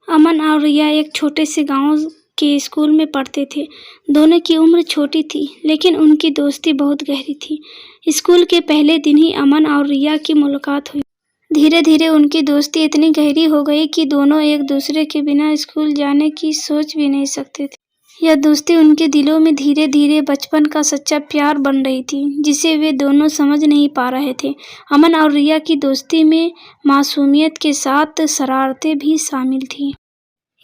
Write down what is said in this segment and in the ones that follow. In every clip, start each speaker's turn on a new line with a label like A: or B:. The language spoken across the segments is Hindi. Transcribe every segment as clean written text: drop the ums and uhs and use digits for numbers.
A: अमन और रिया एक छोटे से गांव के स्कूल में पढ़ते थे। दोनों की उम्र छोटी थी, लेकिन उनकी दोस्ती बहुत गहरी थी। स्कूल के पहले दिन ही अमन और रिया की मुलाकात हुई। धीरे धीरे उनकी दोस्ती इतनी गहरी हो गई कि दोनों एक दूसरे के बिना स्कूल जाने की सोच भी नहीं सकते थे। यह दोस्ती उनके दिलों में धीरे धीरे बचपन का सच्चा प्यार बन रही थी, जिसे वे दोनों समझ नहीं पा रहे थे। अमन और रिया की दोस्ती में मासूमियत के साथ शरारतें भी शामिल थीं।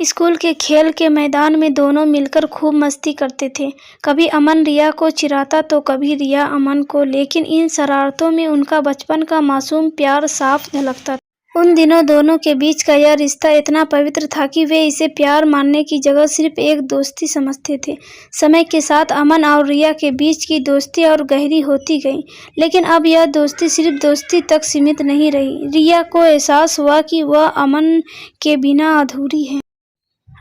A: स्कूल के खेल के मैदान में दोनों मिलकर खूब मस्ती करते थे। कभी अमन रिया को चिढ़ाता तो कभी रिया अमन को, लेकिन इन शरारतों में उनका बचपन का मासूम प्यार साफ झलकता था। उन दिनों दोनों के बीच का यह रिश्ता इतना पवित्र था कि वे इसे प्यार मानने की जगह सिर्फ एक दोस्ती समझते थे। समय के साथ अमन और रिया के बीच की दोस्ती और गहरी होती गई, लेकिन अब यह दोस्ती सिर्फ दोस्ती तक सीमित नहीं रही। रिया को एहसास हुआ कि वह अमन के बिना अधूरी है।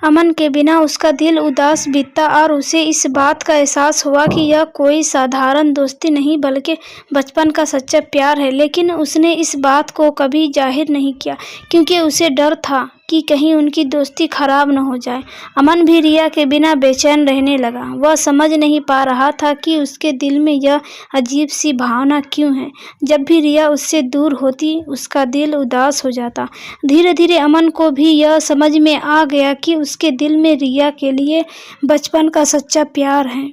A: अमन के बिना उसका दिल उदास बीतता और उसे इस बात का एहसास हुआ कि यह कोई साधारण दोस्ती नहीं बल्कि बचपन का सच्चा प्यार है। लेकिन उसने इस बात को कभी जाहिर नहीं किया, क्योंकि उसे डर था कि कहीं उनकी दोस्ती खराब न हो जाए। अमन भी रिया के बिना बेचैन रहने लगा। वह समझ नहीं पा रहा था कि उसके दिल में यह अजीब सी भावना क्यों है। जब भी रिया उससे दूर होती, उसका दिल उदास हो जाता। धीरे धीरे अमन को भी यह समझ में आ गया कि उसके दिल में रिया के लिए बचपन का सच्चा प्यार है,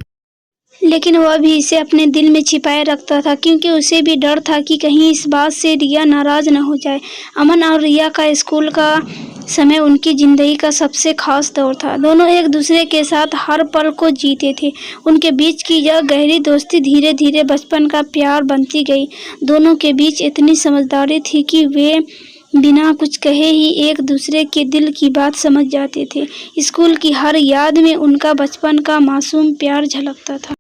A: लेकिन वह भी इसे अपने दिल में छिपाए रखता था, क्योंकि उसे भी डर था कि कहीं इस बात से रिया नाराज न हो जाए। अमन और रिया का स्कूल का समय उनकी जिंदगी का सबसे खास दौर था। दोनों एक दूसरे के साथ हर पल को जीते थे। उनके बीच की यह गहरी दोस्ती धीरे धीरे बचपन का प्यार बनती गई। दोनों के बीच इतनी समझदारी थी कि वे बिना कुछ कहे ही एक दूसरे के दिल की बात समझ जाते थे। स्कूल की हर याद में उनका बचपन का मासूम प्यार झलकता था।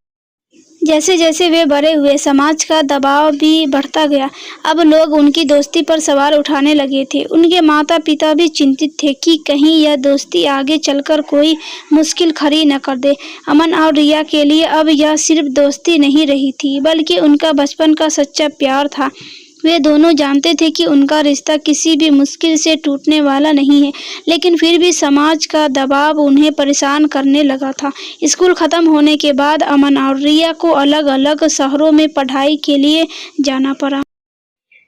A: जैसे जैसे वे बड़े हुए, समाज का दबाव भी बढ़ता गया। अब लोग उनकी दोस्ती पर सवाल उठाने लगे थे। उनके माता पिता भी चिंतित थे कि कहीं यह दोस्ती आगे चलकर कोई मुश्किल खड़ी न कर दे। अमन और रिया के लिए अब यह सिर्फ दोस्ती नहीं रही थी, बल्कि उनका बचपन का सच्चा प्यार था। वे दोनों जानते थे कि उनका रिश्ता किसी भी मुश्किल से टूटने वाला नहीं है, लेकिन फिर भी समाज का दबाव उन्हें परेशान करने लगा था। स्कूल खत्म होने के बाद अमन और रिया को अलग अलग शहरों में पढ़ाई के लिए जाना पड़ा।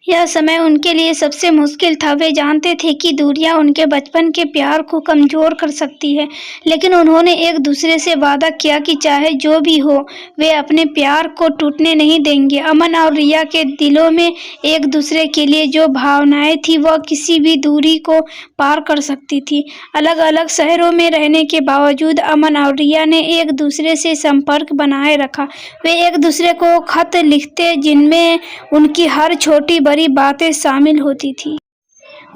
A: यह समय उनके लिए सबसे मुश्किल था। वे जानते थे कि दूरियां उनके बचपन के प्यार को कमजोर कर सकती है, लेकिन उन्होंने एक दूसरे से वादा किया कि चाहे जो भी हो, वे अपने प्यार को टूटने नहीं देंगे। अमन और रिया के दिलों में एक दूसरे के लिए जो भावनाएं थी, वह किसी भी दूरी को पार कर सकती थी। अलग अलग शहरों में रहने के बावजूद अमन और रिया ने एक दूसरे से संपर्क बनाए रखा। वे एक दूसरे को खत लिखते, जिनमें उनकी हर छोटी बड़ी बातें शामिल होती थी।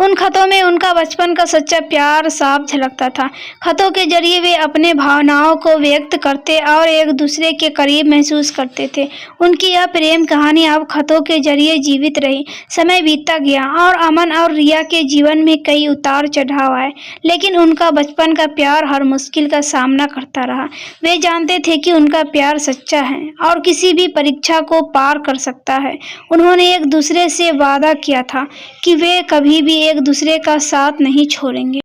A: उन खतों में उनका बचपन का सच्चा प्यार साफ झलकता था। खतों के जरिए वे अपने भावनाओं को व्यक्त करते और एक दूसरे के करीब महसूस करते थे। उनकी यह प्रेम कहानी अब खतों के जरिए जीवित रही। समय बीतता गया और अमन और रिया के जीवन में कई उतार चढ़ाव आए, लेकिन उनका बचपन का प्यार हर मुश्किल का सामना करता रहा। वे जानते थे कि उनका प्यार सच्चा है और किसी भी परीक्षा को पार कर सकता है। उन्होंने एक दूसरे से वादा किया था कि वे कभी भी एक दूसरे का साथ नहीं छोड़ेंगे,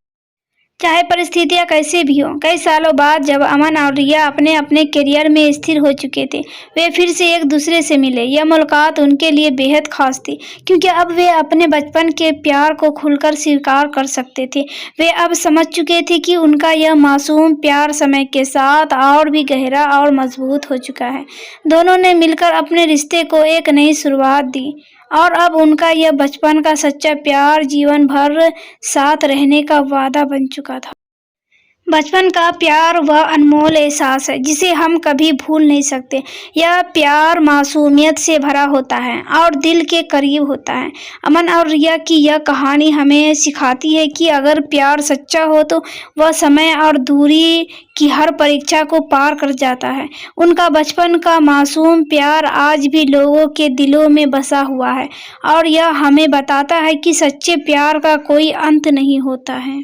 A: चाहे परिस्थितियां कैसे भी हों। कई सालों बाद जब अमन और रिया अपने अपने करियर में स्थिर हो चुके थे, वे फिर से एक दूसरे से मिले। यह मुलाकात उनके लिए बेहद खास थी, क्योंकि अब वे अपने बचपन के प्यार को खुलकर स्वीकार कर सकते थे। वे अब समझ चुके थे कि उनका यह मासूम प्यार समय के साथ और भी गहरा और मजबूत हो चुका है। दोनों ने मिलकर अपने रिश्ते को एक नई शुरुआत दी और अब उनका यह बचपन का सच्चा प्यार जीवन भर साथ रहने का वादा बन चुका था। बचपन का प्यार वह अनमोल एहसास है जिसे हम कभी भूल नहीं सकते। यह प्यार मासूमियत से भरा होता है और दिल के करीब होता है। अमन और रिया की यह कहानी हमें सिखाती है कि अगर प्यार सच्चा हो तो वह समय और दूरी की हर परीक्षा को पार कर जाता है। उनका बचपन का मासूम प्यार आज भी लोगों के दिलों में बसा हुआ है और यह हमें बताता है कि सच्चे प्यार का कोई अंत नहीं होता है।